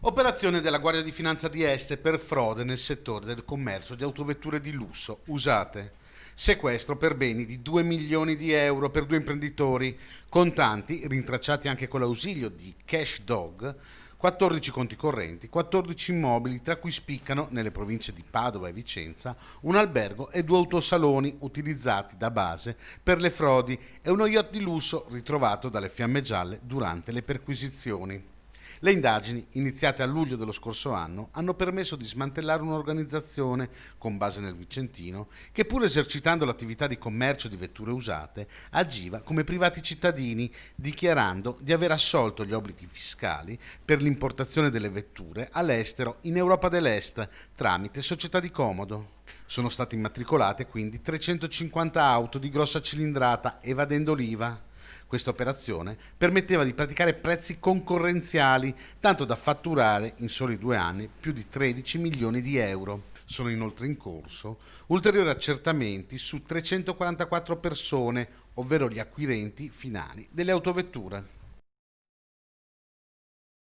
Operazione della Guardia di Finanza di Este per frode nel settore del commercio di autovetture di lusso usate. Sequestro per beni di 2 milioni di euro per due imprenditori, contanti rintracciati anche con l'ausilio di Cash Dog, 14 conti correnti, 14 immobili, tra cui spiccano, nelle province di Padova e Vicenza, un albergo e due autosaloni utilizzati da base per le frodi e uno yacht di lusso ritrovato dalle Fiamme Gialle durante le perquisizioni. Le indagini, iniziate a luglio dello scorso anno, hanno permesso di smantellare un'organizzazione, con base nel Vicentino, che pur esercitando l'attività di commercio di vetture usate, agiva come privati cittadini, dichiarando di aver assolto gli obblighi fiscali per l'importazione delle vetture all'estero in Europa dell'Est tramite società di comodo. Sono state immatricolate quindi 350 auto di grossa cilindrata evadendo l'IVA. Questa operazione permetteva di praticare prezzi concorrenziali, tanto da fatturare in soli 2 anni più di 13 milioni di euro. Sono inoltre in corso ulteriori accertamenti su 344 persone, ovvero gli acquirenti finali delle autovetture.